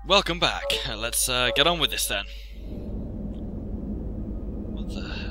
Welcome back. Let's get on with this then. What the hell?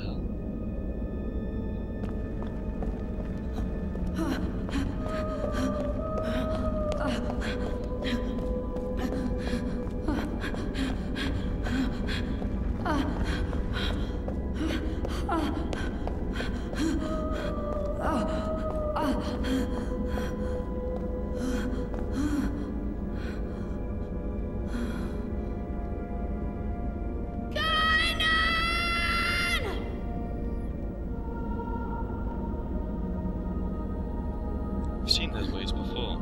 I've seen those ways before.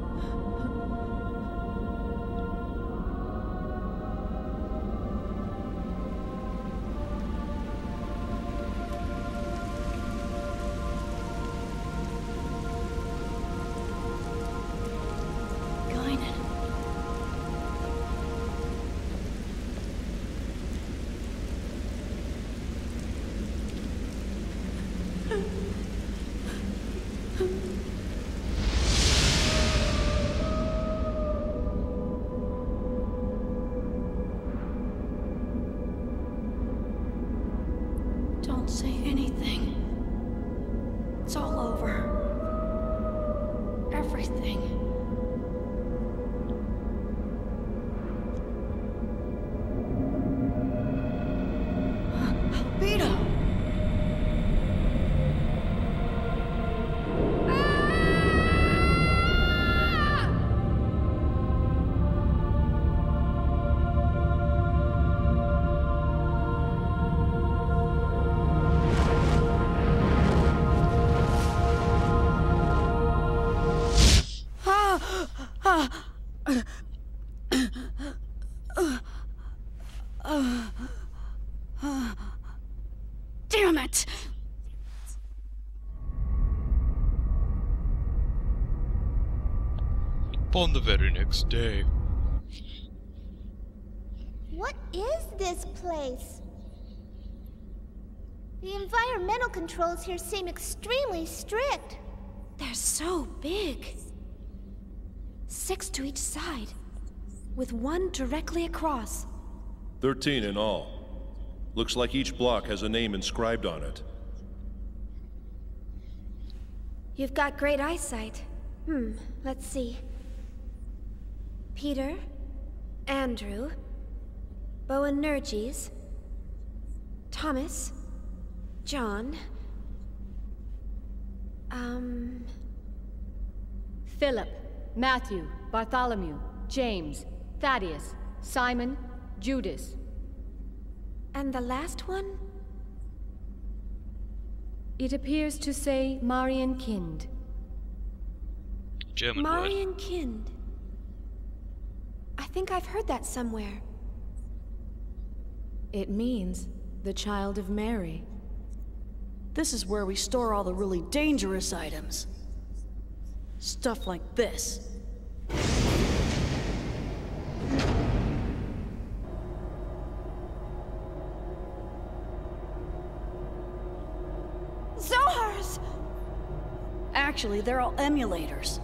Don't say anything. It's all over. Everything. Albedo! Damn it! On the very next day. What is this place? The environmental controls here seem extremely strict. They're so big. 6 to each side, with one directly across. 13 in all. Looks like each block has a name inscribed on it. You've got great eyesight. Let's see. Peter, Andrew, Boanerges, Thomas, John, Philip, Matthew, Bartholomew, James, Thaddeus, Simon, Judas. and the last one? It appears to say Marian Kind. German word. Marian Kind. I think I've heard that somewhere. It means the Child of Mary. This is where we store all the really dangerous items. Stuff like this. Zohars! Actually, they're all emulators.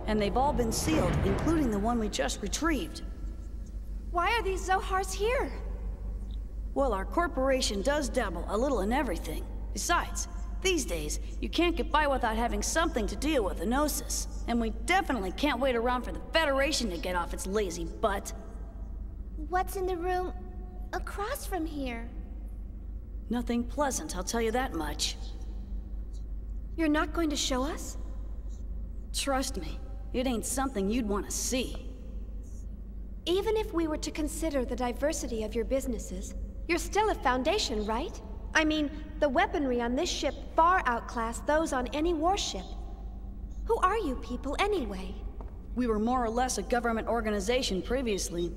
And they've all been sealed, including the one we just retrieved. Why are these Zohars here? Well, our corporation does dabble a little in everything. Besides, these days, you can't get by without having something to deal with the Gnosis. And we definitely can't wait around for the Federation to get off its lazy butt. What's in the room across from here? Nothing pleasant, I'll tell you that much. You're not going to show us? Trust me, it ain't something you'd want to see. Even if we were to consider the diversity of your businesses, you're still a Foundation, right? I mean, the weaponry on this ship far outclass those on any warship. Who are you people, anyway? We were more or less a government organization previously.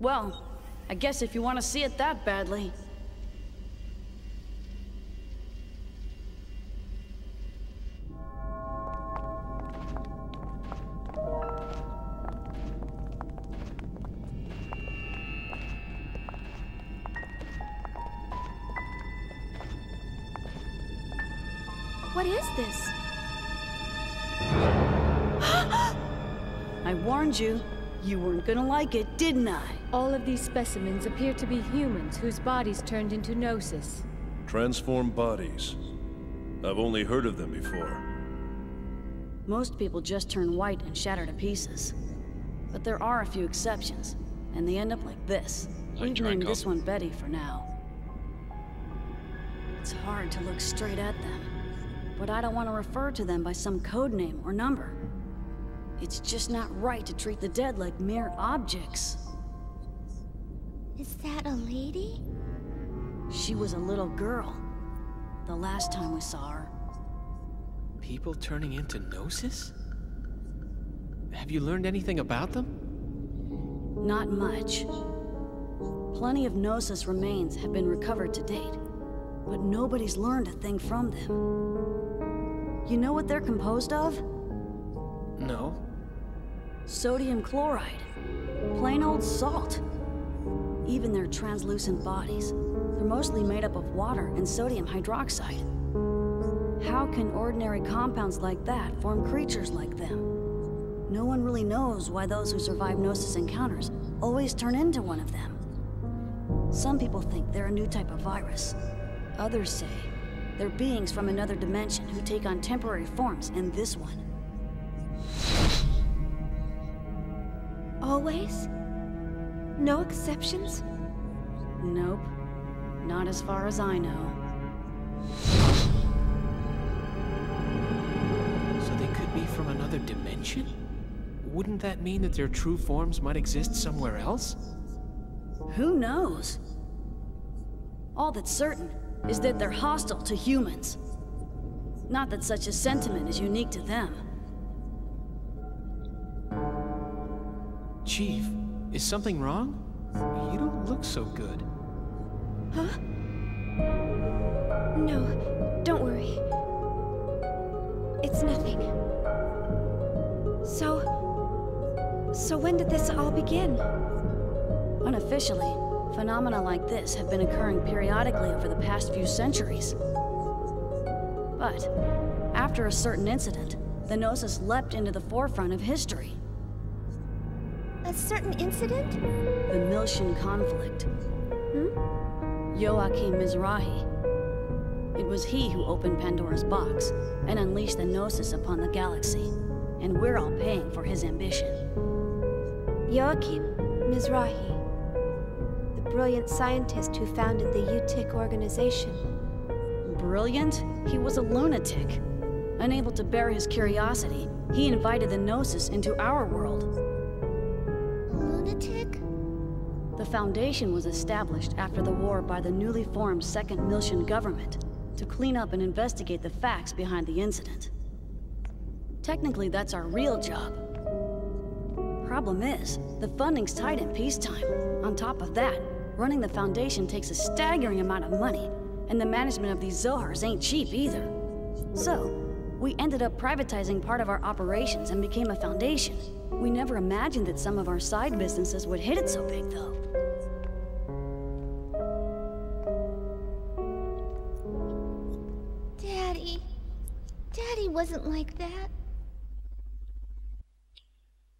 Well, I guess if you want to see it that badly. What is this? I warned you. You weren't gonna like it, didn't I? All of these specimens appear to be humans whose bodies turned into Gnosis. Transformed bodies. I've only heard of them before. Most people just turn white and shatter to pieces. But there are a few exceptions, and they end up like this. We've named this one Betty for now. It's hard to look straight at them, but I don't want to refer to them by some code name or number. It's just not right to treat the dead like mere objects. Is that a lady? She was a little girl, the last time we saw her. People turning into Gnosis? Have you learned anything about them? Not much. Plenty of Gnosis remains have been recovered to date, but nobody's learned a thing from them. You know what they're composed of? No. Sodium chloride. Plain old salt. Even their translucent bodies, they're mostly made up of water and sodium hydroxide. How can ordinary compounds like that form creatures like them? No one really knows why those who survive Gnosis encounters always turn into one of them. Some people think they're a new type of virus. Others say they're beings from another dimension who take on temporary forms in this one. Always? No exceptions? Nope. Not as far as I know. So they could be from another dimension? Wouldn't that mean that their true forms might exist somewhere else? Who knows? All that's certain is that they're hostile to humans. Not that such a sentiment is unique to them. Chief, is something wrong? You don't look so good. Huh? No, don't worry. It's nothing. So when did this all begin? Unofficially, phenomena like this have been occurring periodically over the past few centuries. But after a certain incident, the Gnosis leapt into the forefront of history. A certain incident? The Miltian conflict. Joachim Mizrahi. It was he who opened Pandora's box and unleashed the Gnosis upon the galaxy, and we're all paying for his ambition. Joachim Mizrahi, the brilliant scientist who founded the UTIC organization. Brilliant? He was a lunatic. Unable to bear his curiosity, he invited the Gnosis into our world. Lunatic? The Foundation was established after the war by the newly formed Second Miltian government to clean up and investigate the facts behind the incident. Technically, that's our real job. Problem is, the funding's tight in peacetime. On top of that, running the Foundation takes a staggering amount of money, and the management of these Zohars ain't cheap either. So, we ended up privatizing part of our operations and became a Foundation. We never imagined that some of our side businesses would hit it so big, though. Daddy wasn't like that.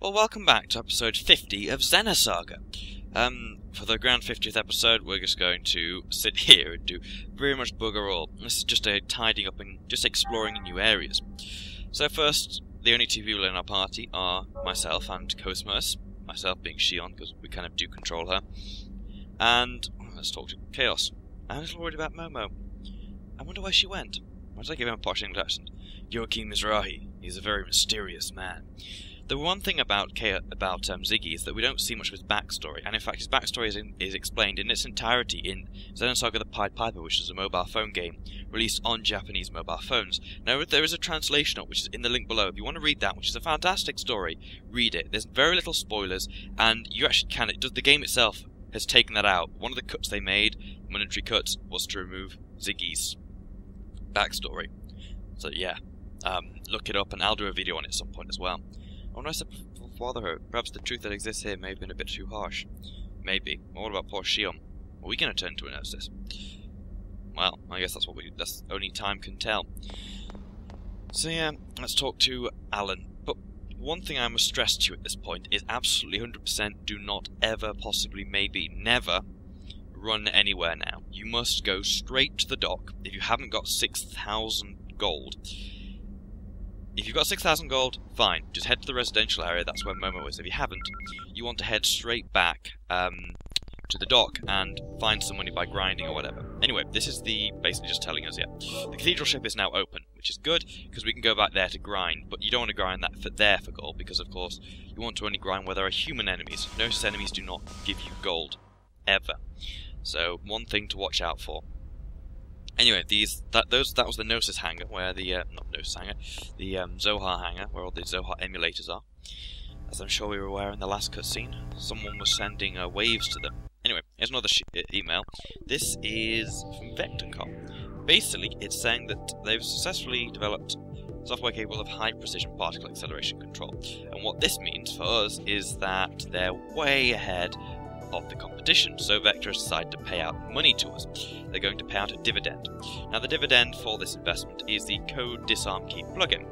Well, welcome back to episode 50 of Xenosaga. For the grand 50th episode, we're just going to sit here and do very much bugger all. This is just a tidying up and just exploring new areas. So first, the only two people in our party are myself and Cosmos. Myself being Shion, because we kind of do control her. And let's talk to Chaos. I'm a little worried about Momo. I wonder where she went. Why did I give him a posh English accent? Joachim Mizrahi. He's a very mysterious man. The one thing about Ziggy is that we don't see much of his backstory, and in fact his backstory is explained in its entirety in Xenosaga the Pied Piper, which is a mobile phone game released on Japanese mobile phones. Now there is a translation of it, which is in the link below. If you want to read that, which is a fantastic story, read it. There's very little spoilers, and you actually can. The game itself has taken that out. One of the cuts they made, monetary cuts, was to remove Ziggy's backstory. So yeah, look it up, and I'll do a video on it at some point as well. Oh no, I said fatherhood. Perhaps the truth that exists here may have been a bit too harsh. Maybe. What about poor Shion? Are we going to turn to a Gnosis? Well, I guess that's only time can tell. So yeah, let's talk to Alan. But one thing I must stress to you at this point is absolutely 100% do not ever, possibly, maybe, never run anywhere now. You must go straight to the dock if you haven't got 6,000 gold. If you've got 6,000 gold, fine. Just head to the residential area, that's where Momo is. If you haven't, you want to head straight back to the dock and find some money by grinding or whatever. Anyway, this is basically just telling us, the cathedral ship is now open, which is good, because we can go back there to grind, but you don't want to grind that there for gold, because of course, you want to only grind where there are human enemies. Gnosis enemies do not give you gold, ever. So, one thing to watch out for. Anyway, that was the Gnosis hangar, where not Gnosis hangar, the Zohar hangar, where all the Zohar emulators are. As I'm sure we were aware in the last cutscene, someone was sending waves to them. Anyway, here's another email. This is from Vectorcom. Basically, it's saying that they've successfully developed software capable of high-precision particle acceleration control. And what this means for us is that they're way ahead of the competition, so Vector has decided to pay out money to us. They're going to pay out a dividend. Now, the dividend for this investment is the Code Disarm Key plugin,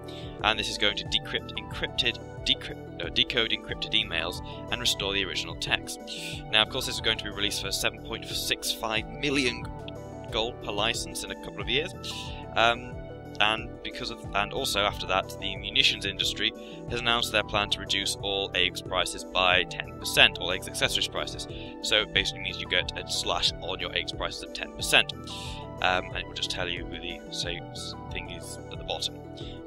and this is going to decode encrypted emails and restore the original text. Now, of course, this is going to be released for 7.65 million gold per license in a couple of years. And also after that, the munitions industry has announced their plan to reduce all eggs prices by 10%, all eggs accessories prices. So it basically means you get a slash on your eggs prices of 10%. And it will just tell you who the thing is at the bottom.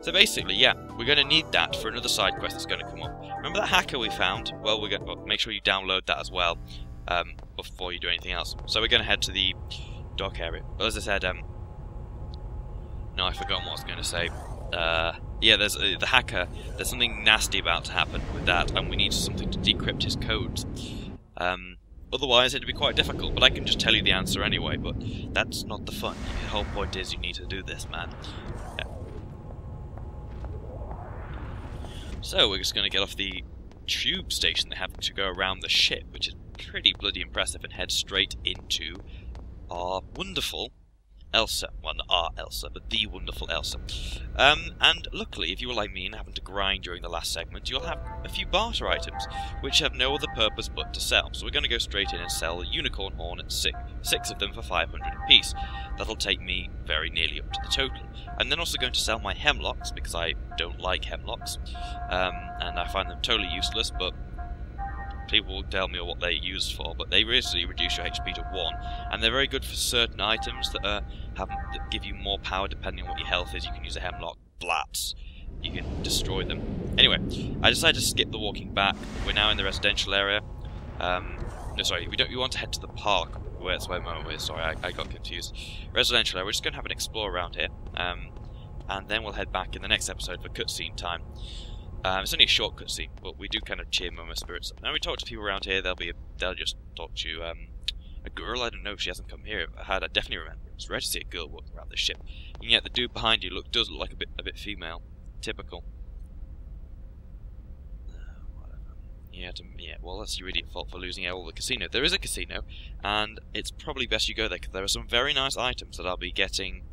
So basically, yeah, we're going to need that for another side quest that's going to come up. Remember that hacker we found? Well, we're going to make sure you download that as well before you do anything else. So we're going to head to the dock area. But as I said, no, I've forgotten what I was going to say. Yeah, there's the hacker. There's something nasty about to happen with that, and we need something to decrypt his codes. Otherwise, it'd be quite difficult. But I can just tell you the answer anyway. But that's not the fun. The whole point is you need to do this, man. Yeah. So we're just going to get off the tube station they have to go around the ship, which is pretty bloody impressive, and head straight into our wonderful Elsa. Well, not our Elsa, but the wonderful Elsa. And luckily, if you were like me and having to grind during the last segment, you'll have a few barter items, which have no other purpose but to sell. So we're going to go straight in and sell a unicorn horn at six of them for 500 apiece. That'll take me very nearly up to the total. I'm then also going to sell my hemlocks, because I don't like hemlocks, and I find them totally useless, but people will tell me what they're used for, but they basically reduce your HP to 1, and they're very good for certain items that give you more power depending on what your health is. You can use a hemlock, blats, you can destroy them. Anyway, I decided to skip the walking back. We're now in the residential area. No, sorry, we want to head to the park, where Momo is. Sorry, I got confused. Residential area, we're just going to have an explore around here, and then we'll head back in the next episode for cutscene time. It's only a short cutscene, but we do kind of cheer Momo's spirits up. Now we talk to people around here, they'll just talk to you. A girl, I don't know if she hasn't come here. I definitely remember. It's rare to see a girl walking around this ship. And yet the dude behind you does look like a bit female. Typical. Whatever. Yeah, well, that's your idiot fault for losing out all the casino. There is a casino, and it's probably best you go there, because there are some very nice items that I'll be getting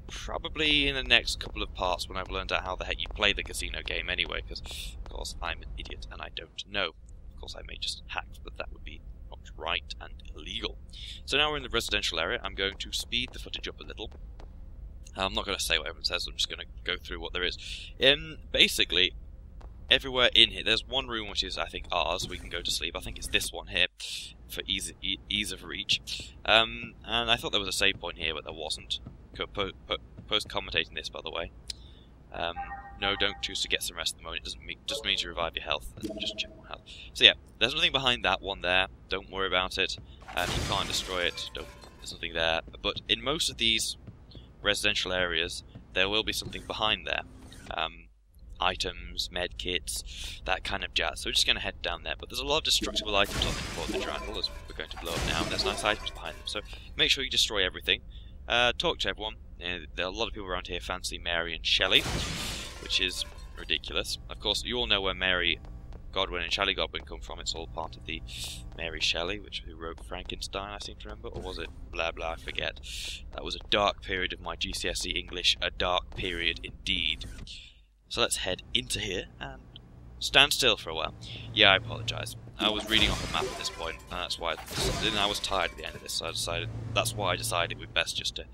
probably in the next couple of parts when I've learned out how the heck you play the casino game anyway, because, of course, I'm an idiot and I don't know. Of course, I may just hack, but that would be not right and illegal. So now we're in the residential area. I'm going to speed the footage up a little. I'm not going to say what everyone says, I'm just going to go through what there is. Basically, everywhere in here, there's one room which is, I think, ours. We can go to sleep. I think it's this one here, for ease of reach. And I thought there was a save point here, but there wasn't. Post-commentating this, by the way. No, don't choose to get some rest at the moment. It just means you revive your health. Just check on health. So yeah, there's nothing behind that one there. Don't worry about it. You can't destroy it. There's nothing there. But in most of these residential areas, there will be something behind there. Items, med kits, that kind of jazz. So we're just going to head down there. But there's a lot of destructible items on the triangle, as we're going to blow up now. And there's nice items behind them. So make sure you destroy everything. Talk to everyone. There are a lot of people around here fancy Mary and Shelley, which is ridiculous. Of course, you all know where Mary Godwin and Shelley Godwin come from. It's all part of the Mary Shelley, who wrote Frankenstein, I seem to remember. Or was it blah blah, I forget. That was a dark period of my GCSE English. A dark period indeed. So let's head into here and stand still for a while. Yeah, I apologise. I was reading off a map at this point, and that's why I was tired at the end of this, so that's why I decided it would be best just to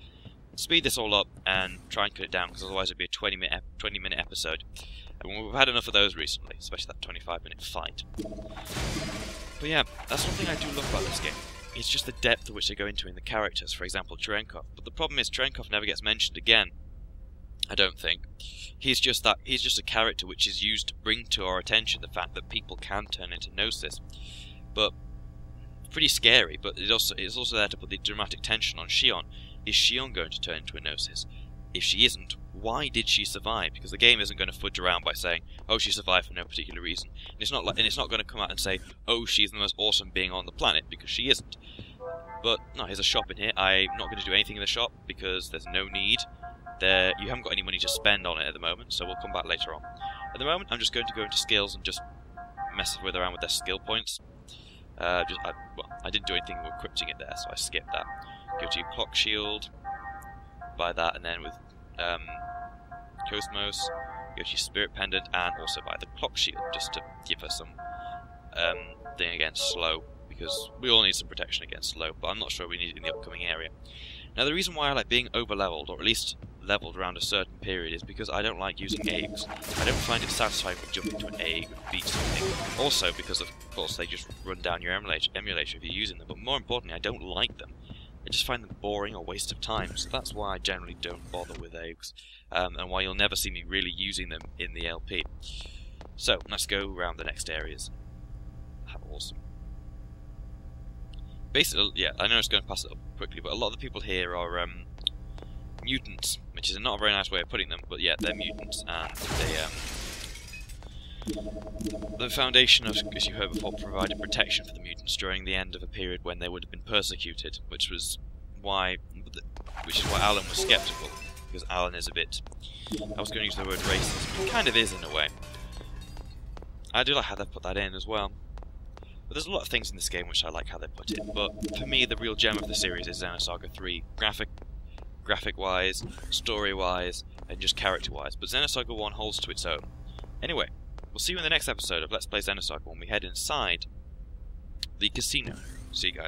speed this all up and try and cut it down, because otherwise it'd be a 20-minute episode. And we've had enough of those recently, especially that 25-minute fight. But yeah, that's one thing I do love about this game. It's just the depth at which they go into in the characters, for example, Cherenkov. But the problem is Cherenkov never gets mentioned again, I don't think. He's just a character which is used to bring to our attention the fact that people can turn into Gnosis. But pretty scary, but it's also there to put the dramatic tension on Shion. Is Shion going to turn into a Gnosis? If she isn't, why did she survive? Because the game isn't going to fudge around by saying, oh, she survived for no particular reason. And it's not going to come out and say, oh, she's the most awesome being on the planet, because she isn't. But no, here's a shop in here. I'm not going to do anything in the shop because there's no need. You haven't got any money to spend on it at the moment, so we'll come back later on. At the moment, I'm just going to go into skills and just mess around with their skill points. I didn't do anything with equipping it there, so I skipped that. Go to your clock shield, buy that, and then with Cosmos, go to your spirit pendant, and also buy the clock shield, just to give her some thing against slow, because we all need some protection against slow, but I'm not sure we need it in the upcoming area. Now, the reason why I like being over-leveled, or at least leveled around a certain period, is because I don't like using eggs. I don't find it satisfying to jump into an egg and beat something. Also, because of course they just run down your emulator if you're using them, but more importantly, I don't like them. I just find them boring or waste of time, so that's why I generally don't bother with eggs, and why you'll never see me really using them in the LP. So, let's go around the next areas. How awesome. Basically, yeah, I know it's going to pass it up quickly, but a lot of the people here are mutants, which is not a very nice way of putting them, but yeah, they're mutants, and the Foundation, as you heard before, provided protection for the mutants during the end of a period when they would have been persecuted, which is why Alan was skeptical, because Alan is a bit, I was going to use the word racist, but he kind of is in a way. I do like how they've put that in as well. But there's a lot of things in this game which I like how they put it, but for me the real gem of the series is Xenosaga 3, graphic-wise, story-wise, and just character-wise, but Xenosaga 1 holds to its own. Anyway, we'll see you in the next episode of Let's Play Xenosaga when we head inside the casino. See you guys.